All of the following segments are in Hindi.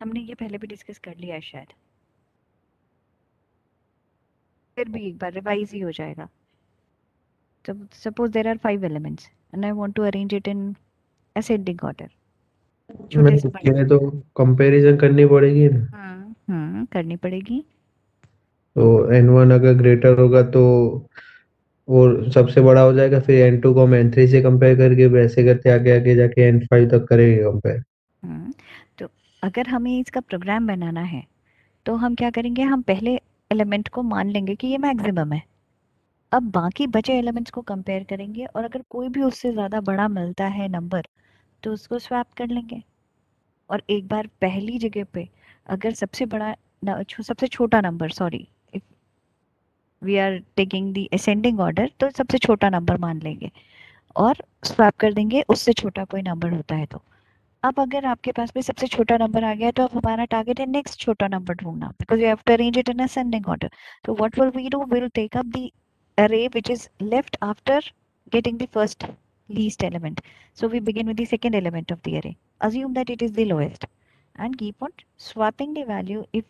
हमने ये पहले भी डिस्कस कर लिया है शायद, फिर भी एक बार रिवाइज ही हो जाएगा। So suppose there are 5 elements and I want to arrange it in ascending order, छोटे से बड़े। मैंने तो कंपैरिजन करनी पड़ेगी ना। करनी पड़ेगी। तो n1 अगर ग्रेटर होगा तो वो सबसे बड़ा हो जाएगा, फिर n2 को हम n3 से कंपेयर करके वैसे करते आगे आगे जाके n5 तक करेंगे कंपेयर। तो अगर हमें इसका प्रोग्राम बनाना है तो हम क्या करेंगे, हम पहले एलिमेंट को मान लेंगे कि ये मैक्सिमम है। अब बाकी बचे एलिमेंट्स को कंपेयर करेंगे और अगर कोई भी उससे ज़्यादा बड़ा मिलता है नंबर तो उसको स्वैप कर लेंगे। और एक बार पहली जगह पे अगर सबसे बड़ा सबसे छोटा number, sorry, if we are taking the ascending order, तो सबसे छोटा नंबर मान लेंगे और स्वैप कर देंगे उससे छोटा कोई नंबर होता है तो। अब अगर आपके पास में सबसे छोटा नंबर आ गया तो अब हमारा टारगेट है नेक्स्ट छोटा नंबर ढूंढना, because you have to arrange it in ascending order. तो what will we do, will take up the array which is left after getting the first least element. So we begin with the second element of the array. Assume that it is the lowest and keep on swapping the value if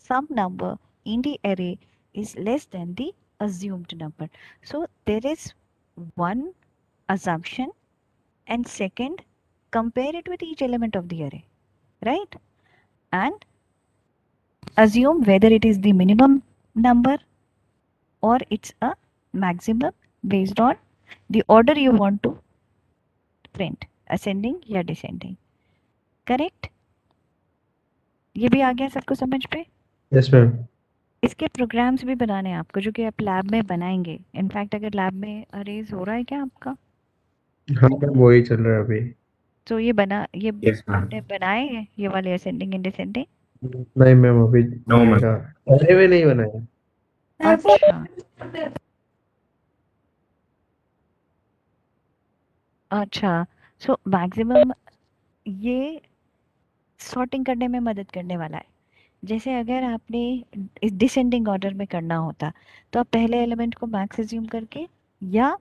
some number in the array is less than the assumed number. So there is one assumption and second, compare it with each element of the array, right? And assume whether it is the minimum number or it's a maximum based on the order you want to print, ascending या descending. Correct? ये भी आ गया सबको समझ पे? Yes ma'am. इसके प्रोग्राम्स भी बनाने हैं आपको जो कि आप लैब में बनाएंगे। इनफैक्ट अगर लैब में अरेज हो रहा है क्या आपका? हाँ मैम, वही चल रहा है अभी। तो ये बना, ये यस मैम। आपने बनाए हैं ये वाले असेंडिंग एंड डिसेंडिंग? नहीं मैम, अभी नो मैम। क्या अरे में नहीं बनाया। अच्छा अच्छा। सो मैक्सिमम ये सॉर्टिंग करने में मदद करने वाला है। जैसे अगर आपने इस डिसेंडिंग ऑर्डर में करना होता तो आप पहले एलिमेंट को मैक्स अज्यूम करके या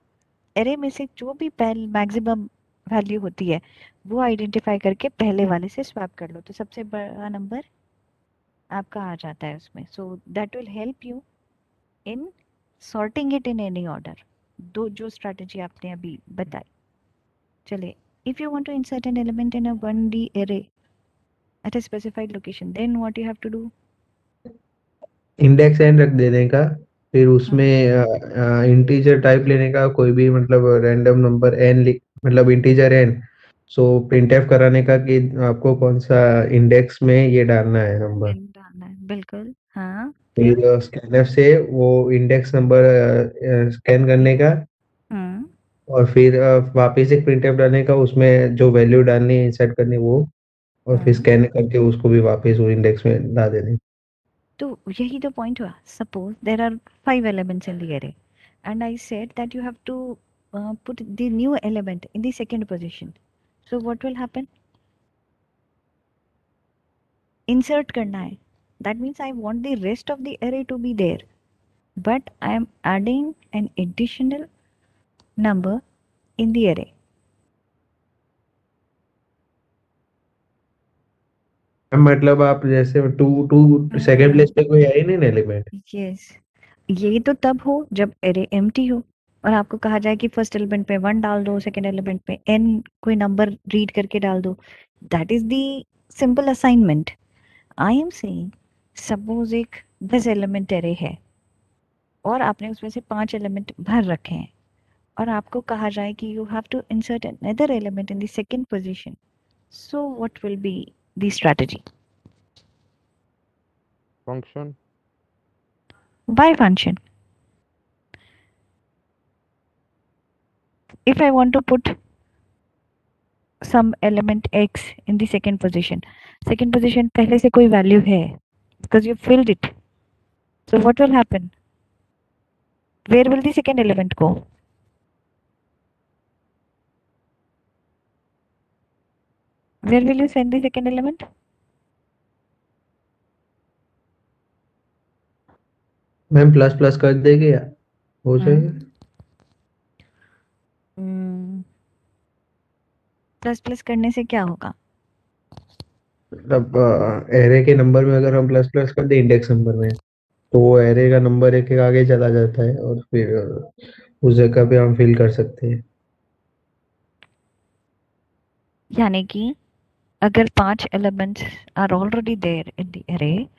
एरे में से जो भी पहले मैक्सिमम वैल्यू होती है वो आइडेंटिफाई करके पहले वाले से स्वैप कर लो तो सबसे बड़ा नंबर आपका आ जाता है उसमें। So that will help you in sorting it in any order. दो जो स्ट्रैटेजी आपने अभी बताई। चलिए, if you want to insert an element in a 1D array at a specified location, then what you have to do? Index n रख देने का, फिर उसमें इंटीजर टाइप लेने का, कोई भी मतलब रैंडम नंबर एन लिख, मतलब इंटीजर एन। सो प्रिंटफ कराने का कि आपको कौन सा इंडेक्स में ये डालना है नंबर। डालना है बिल्कुल, हाँ। फिर फिर स्कैनर से वो इंडेक्स नंबर स्कैन करने का, हम्म और फिर वापस एक प्रिंटफ डालने का, उसमें जो वैल्यू डालनी है इंसर्ट करनी वो, और फिर हम्म स्कैन करके उसको भी वापस वो इंडेक्स में ला देने। तो यही तो पॉइंट हुआ। Suppose there are 5 elements in the array and I said that you have to put the new element in the second position. So what will happen? Insert करना है। That means I want the rest of the array to be there, but I am adding an additional number in the array. मतलब आप जैसे टू टू सेकंड प्लेस पे कोई है ही नहीं एलिमेंट। यस, ये तो तब हो जब array empty हो और आपको कहा जाए कि फर्स्ट एलिमेंट पे 1 डाल दो, सेकंड एलिमेंट पे n कोई नंबर रीड करके डाल दो। That is the simple assignment. I am saying suppose एक 10 एलिमेंट array है और आपने उसमें से 5 एलिमेंट भर रखे हैं और आपको कहा जाए कि you have to insert another element in the second position. So what will be the strategy? function. By function. If I want to put some element x in the second position पहले से कोई value है because you filled it. So what will happen? Where will the second element go? Where will you send the second element? Ma'am plus plus कर देंगे या हो जाएगा। प्लस प्लस करने से क्या होगा? मतलब एरे के नंबर में अगर हम प्लस प्लस कर दे इंडेक्स नंबर में, तो वो एरे का नंबर एक एक आगे चला जाता है और फिर उस जगह पे हम फिल कर सकते हैं। यानी कि अगर 5 elements are already there in the array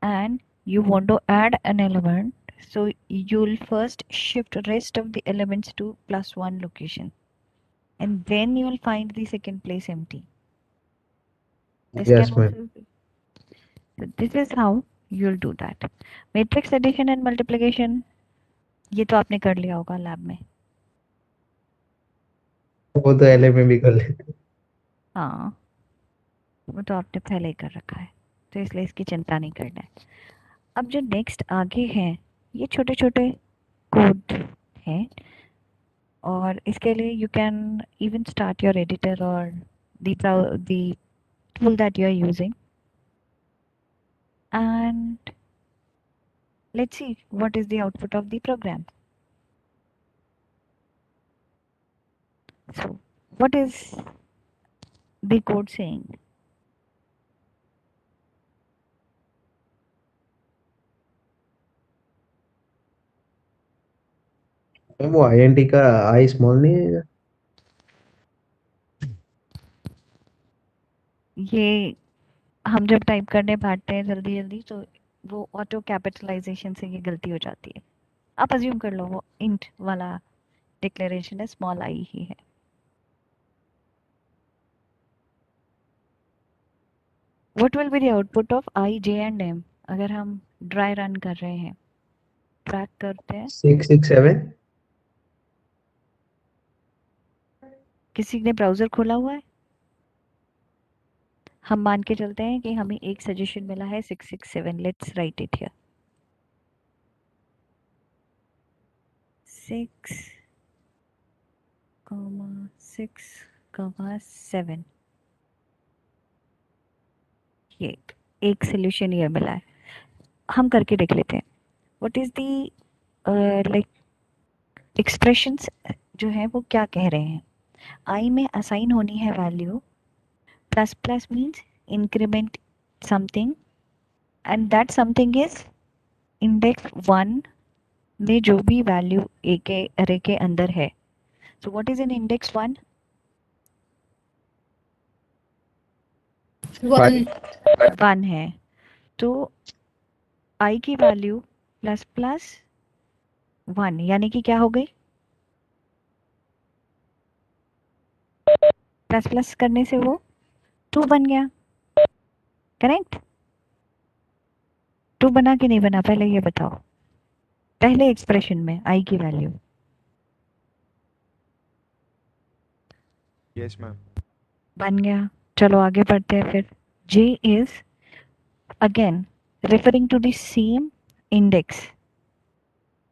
and you want to add an element, so you'll first shift rest of the elements to +1 location and then you will find the second place empty. This can yes ma'am. also be. So this is how you'll do that. Matrix addition and multiplication, ये तो आपने कर लिया होगा लैब में। वो तो एलए में भी कर लेते हाँ, वो तो आपने पहले ही कर रखा है, तो इसलिए इसकी चिंता नहीं करना है। अब जो नेक्स्ट आगे हैं, ये छोटे छोटे कोड हैं और इसके लिए you can even start your editor और the tool that you are using, and let's see what is the output of the program. So what is the code saying? हैं। वो आईएनटी का आई स्मॉल नहीं है? ये हम जब टाइप करने बैठते हैं जल्दी जल्दी तो वो ऑटो कैपिटलाइजेशन से ये गलती हो जाती है। आप अज्यूम कर लो वो इंट वाला डिक्लेरेशन है, स्मॉल आई ही है। What will be the output of i j and m अगर हम ड्राई रन कर रहे हैं, ट्रैक करते हैं। 667। किसी ने ब्राउजर खोला हुआ है? हम मान के चलते हैं कि हमें एक सजेशन मिला है 667। Let's write it here. 6,6,7 ये एक सोल्यूशन ये मिला है। हम करके देख लेते हैं what is the like expressions जो है वो क्या कह रहे हैं। आई में असाइन होनी है value, plus plus means increment something and that something is index 1 में जो भी वैल्यू ए के अरे के अंदर है। So what is in index 1? 1 है, तो आई की वैल्यू प्लस प्लस 1 यानी कि क्या हो गई? प्लस प्लस करने से वो 2 बन गया, करेक्ट? 2 बना कि नहीं बना पहले ये बताओ, पहले एक्सप्रेशन में आई की वैल्यू। Yes ma'am. बन गया। चलो आगे बढ़ते हैं फिर। J is again referring to the same index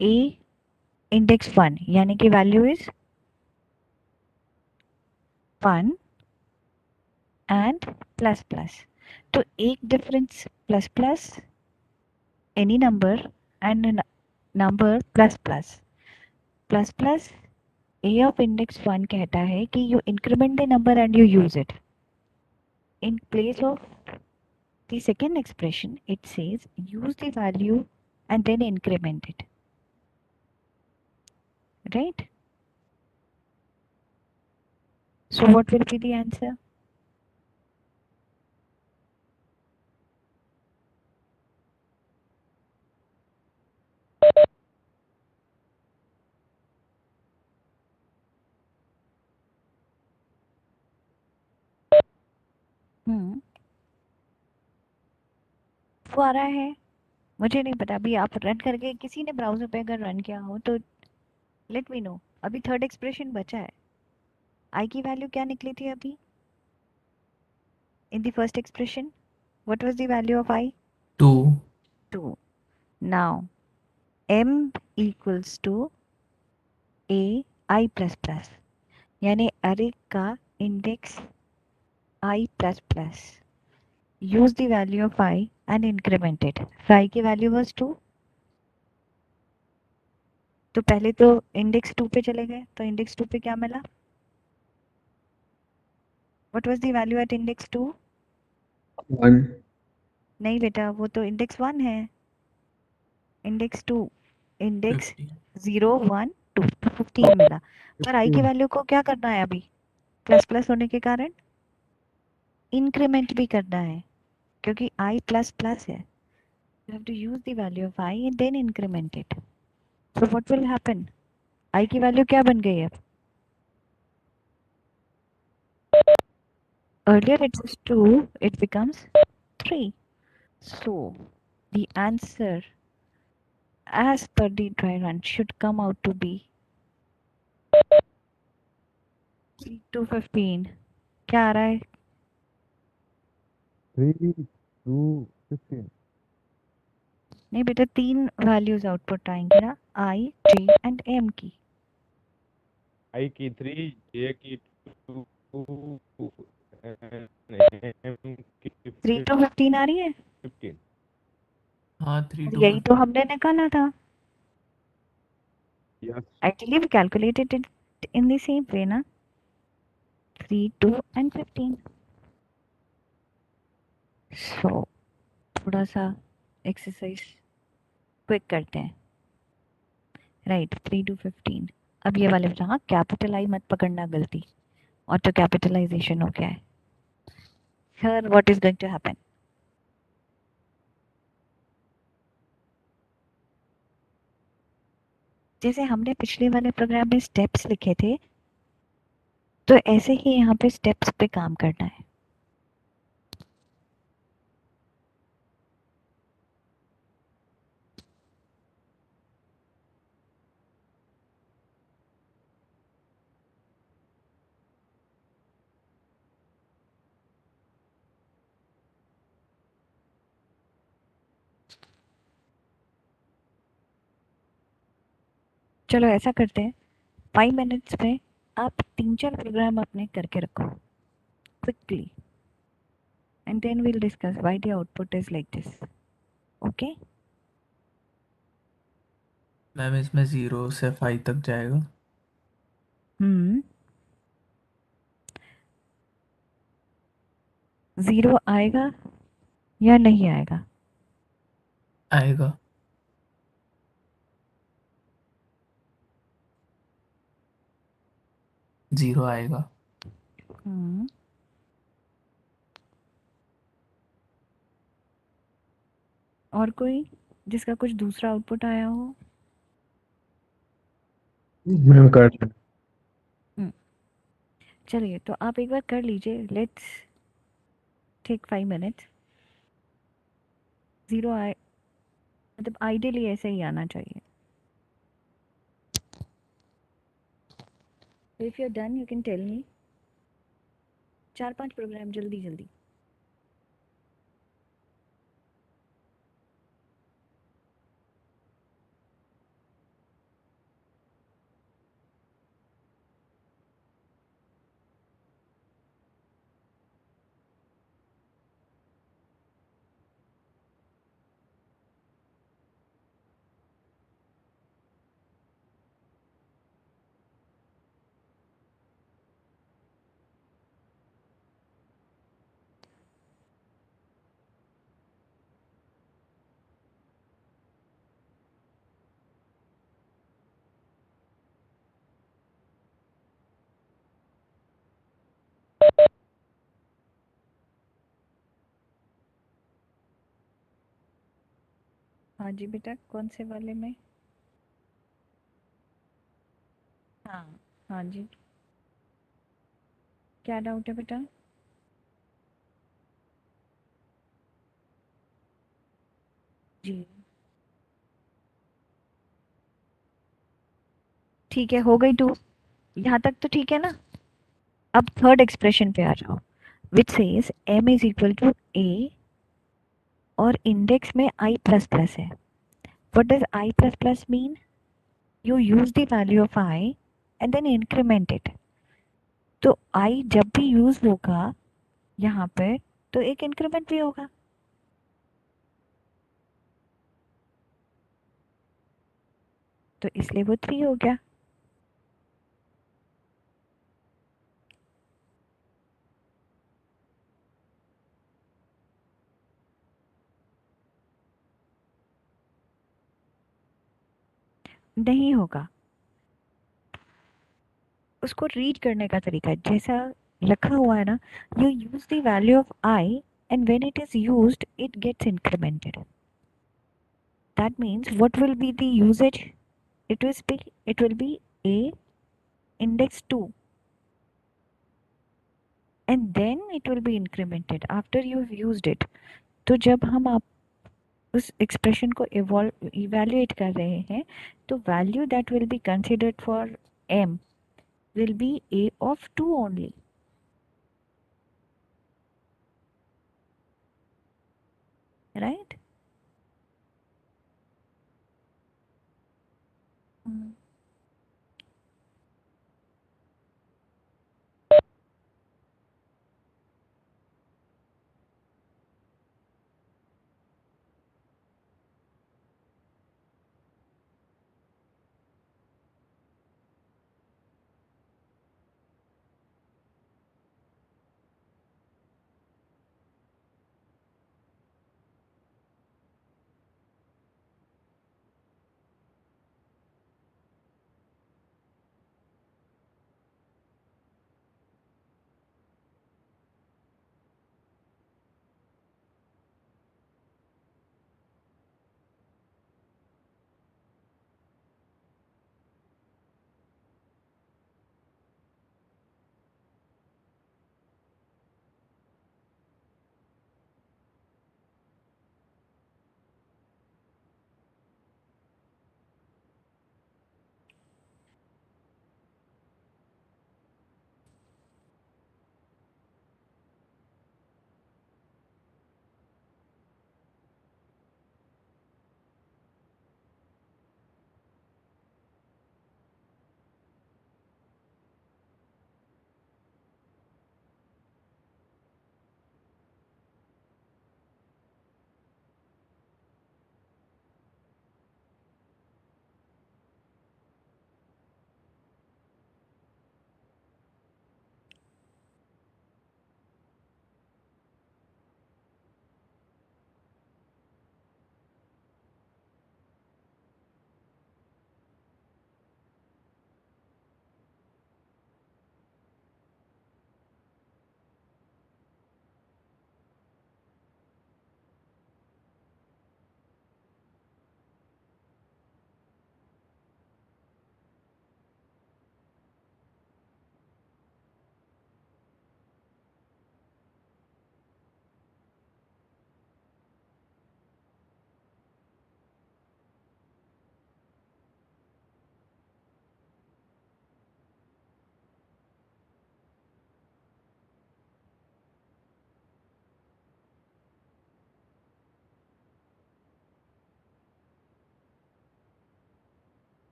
a index 1 यानी कि value is 1 and plus plus. तो एक difference plus plus any number and number plus plus plus plus a of index 1 कहता है कि you increment the number and you use it. In place of the second expression, it says use the value and then increment it. Right? So what will be the answer? हम्म, वो आ रहा है, मुझे नहीं पता। अभी आप रन करके किसी ने ब्राउजर पे अगर रन किया हो तो लेट मी नो। अभी थर्ड एक्सप्रेशन बचा है। आई की वैल्यू क्या निकली थी अभी in the first expression? What was the value of i? 2. 2। Now m equals to a i plus plus यानी अरे का index i plus plus. Use the value of i and increment it. i की वैल्यू वाज 2, तो पहले तो इंडेक्स 2 पे चले गए, तो इंडेक्स 2 पे क्या मिला? What was the value at index 2? 1 नहीं बेटा, वो तो इंडेक्स 1 है, इंडेक्स 2, इंडेक्स 50। 0 1 2 तो 15 मिला। पर आई की 15 वैल्यू को क्या करना है अभी, प्लस प्लस होने के कारण इंक्रीमेंट भी करना है, क्योंकि आई प्लस प्लस है। You have to use the value of I and then increment it. So what will happen? I की वैल्यू क्या बन गई है? Earlier it was 2, it becomes 3. So the answer as per the dry run should come out to be 3 to 15. क्या आ रहा है? 3 2 15। नहीं बेटा, 3 वैल्यूज आउटपुट आएंगी ना, I, J and M की। I की 3, J की 2, M की 3 to 15 आ रही है, 15। हाँ 3 और to यही तो 15। हमने निकाला था। Yes। Actually we calculated it in the same way ना, 3, 2 and 15. So थोड़ा सा एक्सरसाइज क्विक करते हैं। Right, 3 to 15। अब ये वाले हाँ, कैपिटल आई मत पकड़ना गलती, ऑटो कैपिटलाइजेशन हो गया है। Here what is going to happen, जैसे हमने पिछले वाले प्रोग्राम में स्टेप्स लिखे थे, तो ऐसे ही यहाँ पे स्टेप्स पे काम करना है। चलो ऐसा करते हैं, 5 मिनट्स में आप 3-4 प्रोग्राम अपने करके रखो quickly, and then we'll discuss why the output is like this. Okay? Ma'am इसमें 0 से 5 तक जाएगा। हम्म, 0 आएगा या नहीं आएगा? आएगा। जीरो आएगा। हम्म, और कोई जिसका कुछ दूसरा आउटपुट आया हो? मैं कर रहा हूँ। हम्म, चलिए तो आप एक बार कर लीजिए, लेट्स टेक 5 मिनट्स। 0 आए, मतलब आइडियली ऐसे ही आना चाहिए। If you are done you can tell me. 4-5 program जल्दी जल्दी। हाँ जी बेटा, कौन से वाले में? हाँ, हाँ जी, क्या डाउट है बेटा? जी ठीक है, हो गई 2, यहाँ तक तो ठीक है ना? अब थर्ड एक्सप्रेशन पे आ जाओ, which says m is equal to a और इंडेक्स में i प्लस प्लस है। What does i plus plus mean? You use the value of i and then increment it. तो i जब भी यूज होगा यहाँ पर, तो एक इंक्रीमेंट भी होगा, तो इसलिए वो 3 हो गया। नहीं होगा। उसको रीड करने का तरीका है, जैसा लिखा हुआ है ना, you use the value of i and when it is used it gets incremented. That means what will be the usage? It will be a index 2 and then it will be incremented after you've used it. तो जब हम आप उस एक्सप्रेशन को इवैल्यूएट कर रहे हैं, तो value that will be considered for m will be a of 2 only, right? Mm.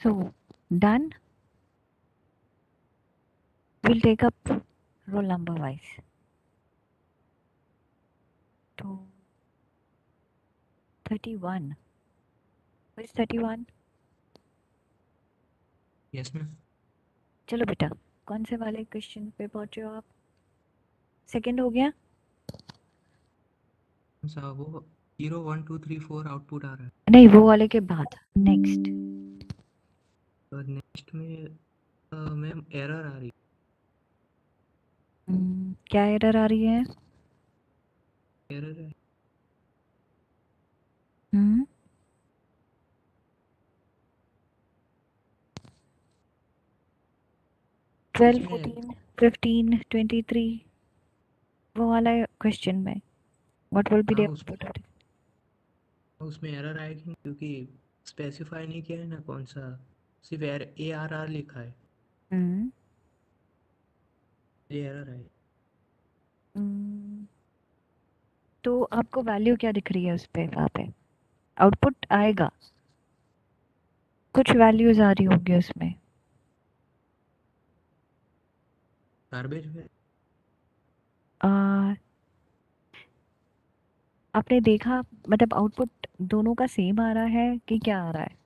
So, done. We'll take up roll number wise. So, 31. Who is 31? Yes ma'am. चलो बेटा, कौन से वाले क्वेश्चन पे पहुंचे हो आप? सेकंड हो गया? वो 0 1 2 3 4 आउटपुट आ रहा है। नहीं, वो वाले के बाद नेक्स्ट। और नेक्स्ट में मैम एरर आ रही क्या एरर आ रही है? एरर है। हम्म 12, इसमें 14, 15, 23 वो वाला क्वेश्चन में व्हाट विल बी द हाँ आउटपुट? उसमें एरर आएगी क्योंकि स्पेसिफाई नहीं किया है ना कौन सा, सिर्फ ARR लिखा है, हम्म ये एरर है। तो आपको वैल्यू क्या दिख रही है उस पे? वहाँ पे आउटपुट आएगा, कुछ वैल्यूज आ रही होगी उसमें। गार्बेज में आ, आपने देखा मतलब आउटपुट दोनों का सेम आ रहा है कि क्या आ रहा है?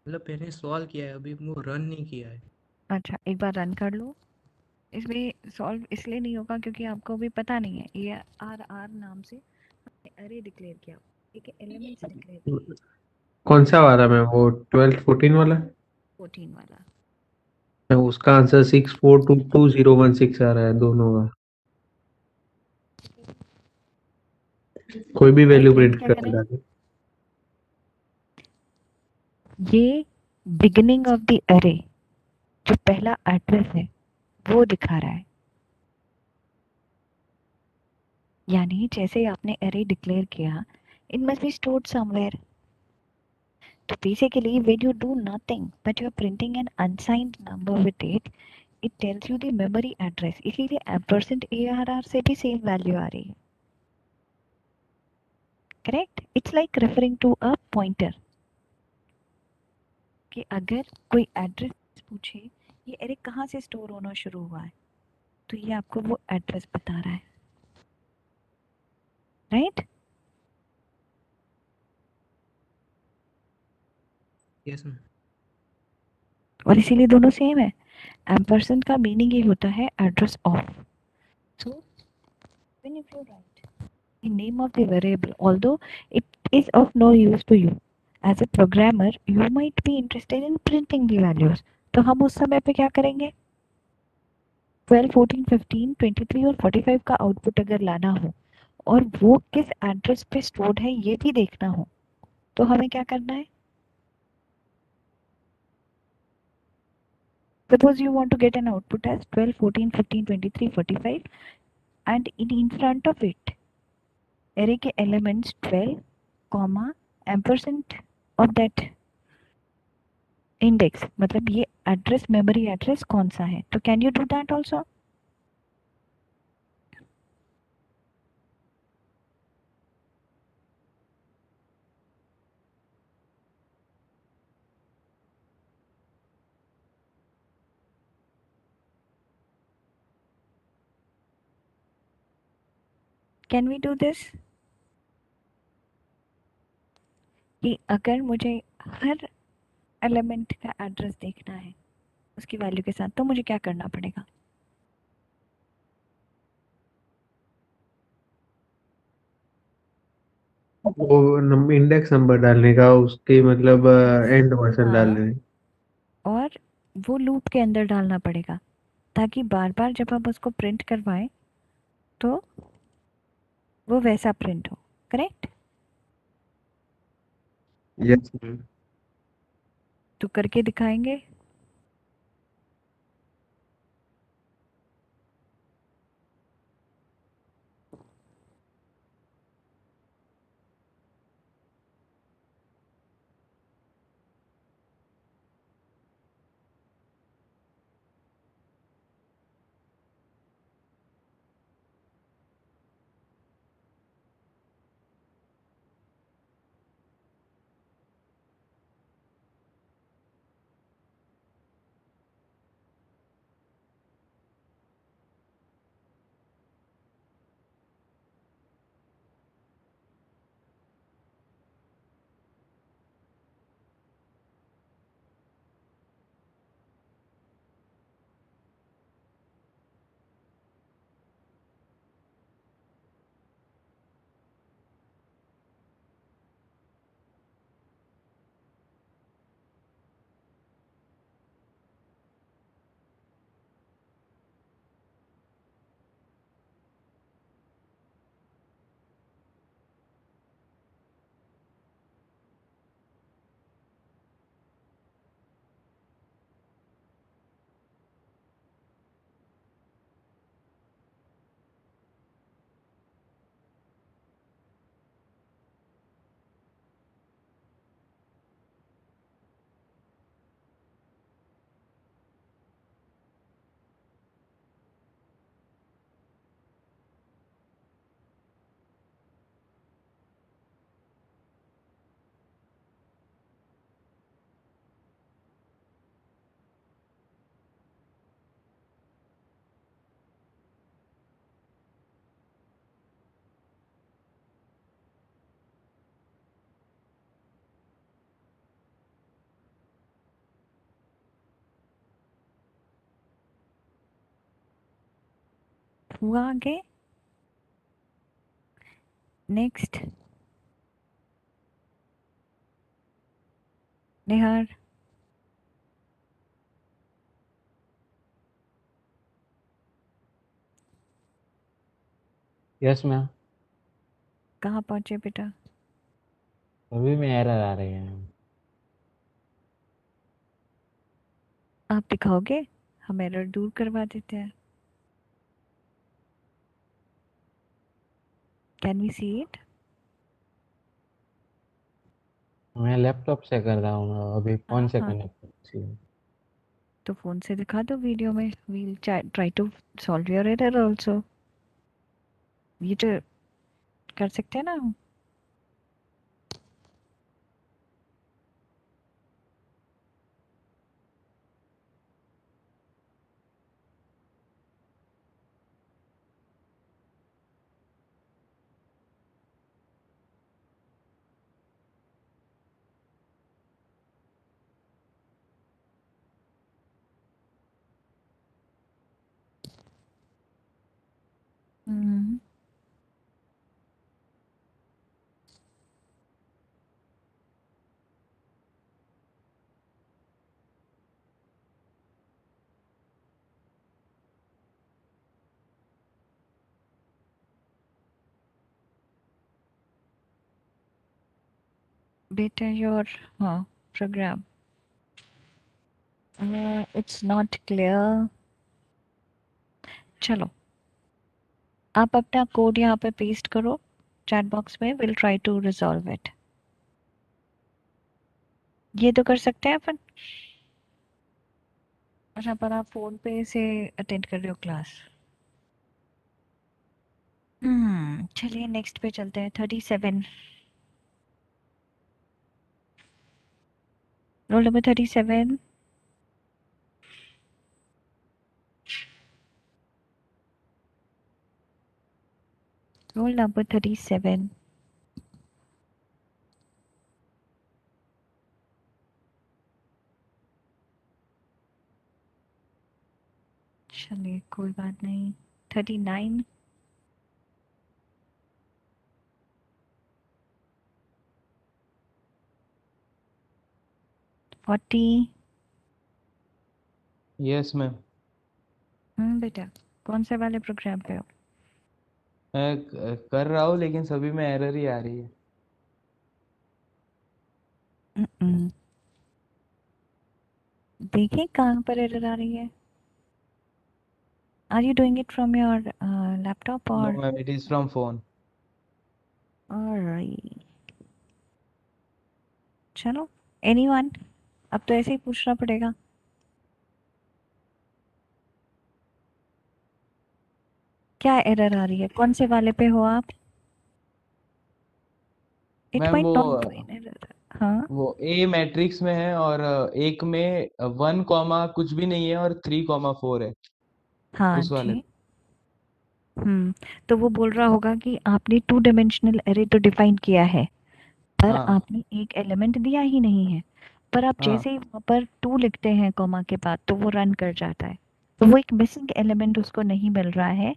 मतलब मैंने सॉल्व किया है, अभी वो रन नहीं किया है। अच्छा, एक बार रन कर लो। इसमें सॉल्व इसलिए नहीं होगा क्योंकि आपको भी पता नहीं है। ये आर नाम से अरे डिक्लेयर किया, ठीक है, एलिमेंट्स डिक्लेयर किए। कौन सा वाला मैम, वो 12 14 वाला? 14 वाला। मैम उसका आंसर 6422 016 आ रहा है दोनों का। कोई भी अरे वैल्यू प्रिंट प्रिंट क्या कर करें? डाले। ये बिगिनिंग ऑफ द अरे, जो पहला एड्रेस है वो दिखा रहा है। यानी जैसे आपने अरे डिक्लेयर किया, it must be stored somewhere. तो basically when you do nothing but you're printing an unsigned number with it tells you the memory address। इसीलिए %ARR से भी सेम वैल्यू आ रही है। Correct? It's like referring to a pointer, कि अगर कोई एड्रेस पूछे ये अरे कहाँ से स्टोर होना शुरू हुआ है, तो ये आपको वो एड्रेस बता रहा है। राइट? Yes ma'am. और इसीलिए दोनों सेम है। एम्परसेंड का मीनिंग ये होता है address of. So when if you right the name of the variable, although it is of no use to you as a programmer, you might be interested in printing the values। तो हम उस समय पे क्या करेंगे? 12, 14, 15, 23 और 45 का आउटपुट अगर लाना हो और वो किस एड्रेस पे स्टोर्ड है ये भी देखना हो, तो हमें क्या करना है? Suppose you want to get an output as 12, 14, 15, 23, 45 and in front of it array के elements 12, comma, ampersand of that index, मतलब ये एड्रेस, मेमोरी एड्रेस कौन सा है। तो can you do that also? Can we do this? कि अगर मुझे हर एलिमेंट का एड्रेस देखना है उसकी वैल्यू के साथ, तो मुझे क्या करना पड़ेगा? वो इंडेक्स नंबर डालने का, उसके मतलब एंड वर्जन हाँ, डालने। और वो लूप के अंदर डालना पड़ेगा ताकि बार बार जब हम उसको प्रिंट करवाएं तो वो वैसा प्रिंट हो। करेक्ट? यस। तो करके दिखाएंगे। हुआ आगे? नेक्स्ट निहार। Yes ma'am. कहाँ पहुंचे बेटा? अभी में एरर आ रही है। आप दिखाओगे, हम एरर दूर करवा देते हैं। Can we see it? मैं लैपटॉप से कर रहा हूँ अभी, फोन से हाँ, कनेक्ट। तो फोन से दिखा दो वीडियो में। We'll try to solve your error also. ये तो कर सकते हैं ना हम। हम्म, बेटा योर, हाँ, प्रोग्राम इट्स नॉट क्लियर। चलो, आप अपना कोड यहाँ पे पेस्ट करो चैट बॉक्स में। Will try to resolve it. ये तो कर सकते हैं अपन। अच्छा, पर आप फोन पे से अटेंड कर रहे हो क्लास। चलिए नेक्स्ट पे चलते हैं। 37, रोल नंबर 37। Roll number 37। चलिए कोई बात नहीं। 39। 40। Yes ma'am. बेटा कौन से वाले प्रोग्राम पे हो? मैं कर रहा हूँ लेकिन सभी में एरर ही आ रही है। हम्म, देखिए कहाँ पर एरर आ रही है। Are you doing it from your laptop no और? Ma'am, it is from phone. Alright, चलो। एनीवन? अब तो ऐसे ही पूछना पड़ेगा। क्या एरर आ रही है? कौन से वाले पे हो आप? It ma'am might not be an error. हाँ, वो ए मैट्रिक्स में है और एक में 1 कॉमा कुछ भी नहीं है और 3 कॉमा 4 है हाँ उस वाले जी। तो वो बोल रहा होगा कि आपने 2 डायमेंशनल एरे तो डिफाइन किया है, पर हाँ आपने एक एलिमेंट दिया ही नहीं है। पर आप हाँ जैसे ही वहाँ पर 2 लिखते हैं कॉमा के बाद, तो वो रन कर जाता है। तो वो एक मिसिंग एलिमेंट उसको नहीं मिल रहा है,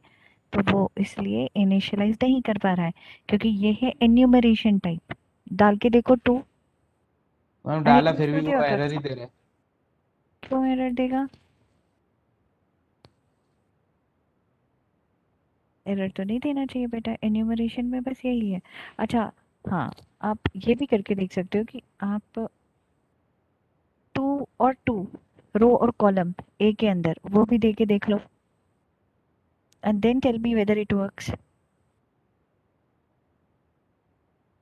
तो वो इसलिए इनिशियलाइज नहीं कर पा रहा है, क्योंकि ये है एन्यूमरेशन टाइप। डाल के देखो 2। मैम, अरे डाला फिर दूसरा भी दिया वो होगा। एरर ही दे रहा है। क्यों एरर देगा? एरर तो नहीं देना चाहिए बेटा, एन्यूमरेशन में बस यही है। अच्छा, हाँ, आप ये भी करके देख सकते हो कि आप 2 और 2 रो और कॉलम ए के अंदर वो भी दे के देख लो, and then tell me whether it works.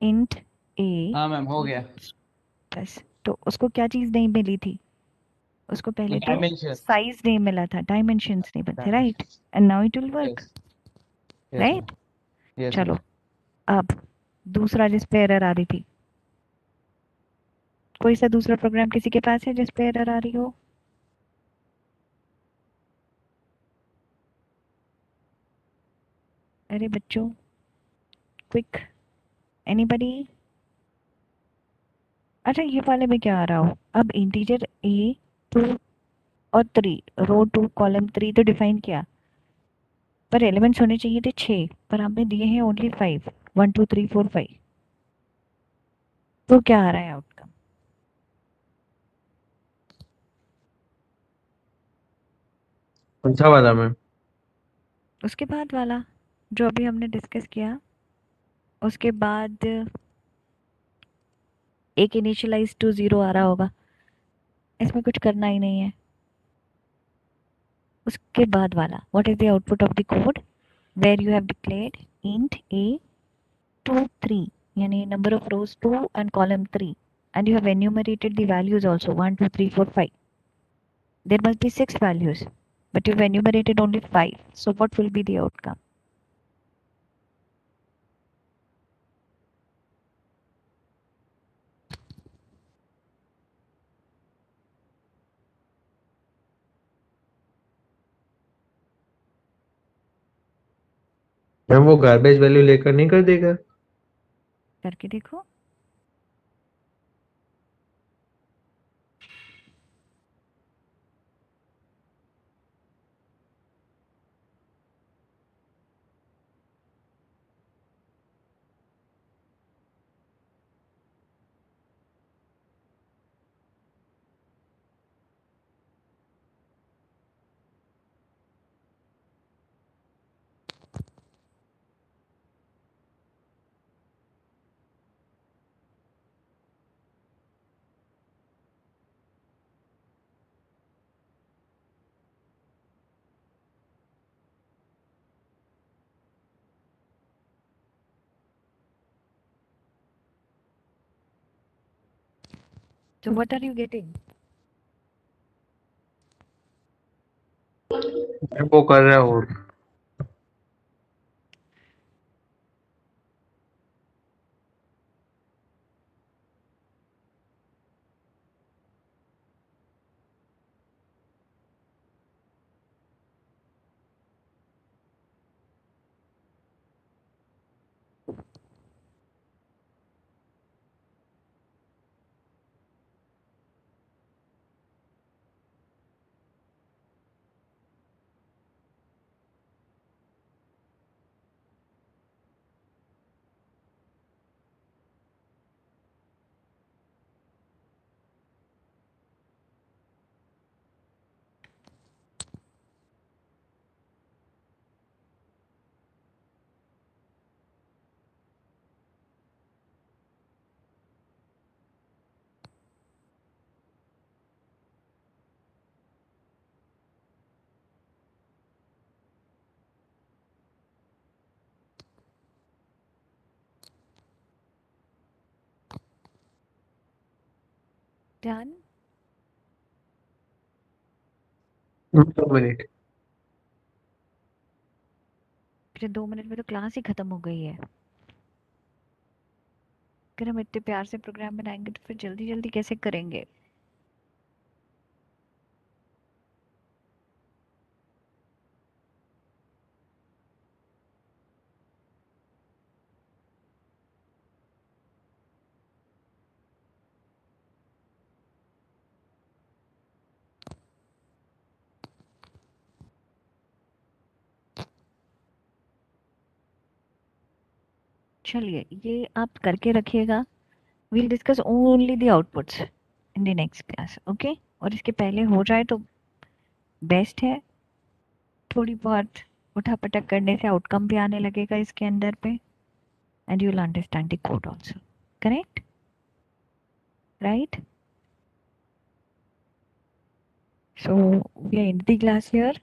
Int a हाँ मैम, हो गया। बस। तो उसको क्या चीज नहीं मिली थी? उसको पहले तो डायमेंशन। साइज नहीं मिला था, डायमेंशंस नहीं मिलते, right? And now it will work, yes yes ma'am. Right? Yes ma'am. चलो, अब दूसरा जिस पे एरर आ रही थी, कोई सा दूसरा प्रोग्राम किसी के पास है जिस पे एरर आ रही हो? अरे बच्चों, क्विक, एनीबडी? अच्छा, ये वाले में क्या आ रहा हो? अब इंटीजर ए 2 और 3, रो 2 कॉलम 3 तो डिफाइन किया, पर एलिमेंट्स होने चाहिए थे 6, पर आपने दिए हैं ओनली 5, 1 2 3 4 5। तो क्या आ रहा है आउटकम? कौन सा वाला मैम? उसके बाद वाला जो अभी हमने डिस्कस किया, उसके बाद एक इनिशियलाइज टू 0 आ रहा होगा, इसमें कुछ करना ही नहीं है। उसके बाद वाला, what is the output of the code where you have declared int a 2 3, यानी number of rows 2 and column 3, and you have enumerated the values also 1 2 3 4 5. There must be 6 values, but you've enumerated only 5. So what will be the outcome? Ma'am वो गार्बेज वैल्यू लेकर नहीं कर देगा? करके देखो। So what are you getting? Ma'am वो कर रहा हूँ। Done? 2 मिनट। फिर 2 मिनट में तो क्लास ही खत्म हो गई है। अगर हम इतने प्यार से प्रोग्राम बनाएंगे तो फिर जल्दी जल्दी कैसे करेंगे? चलिए ये आप करके रखिएगा। we'll discuss only the outputs in the next class, okay? और इसके पहले हो जाए तो बेस्ट है। थोड़ी बहुत उठापटक करने से आउटकम भी आने लगेगा इसके अंदर पे, and you'll understand the code also. Correct? Right? So we are in the class here.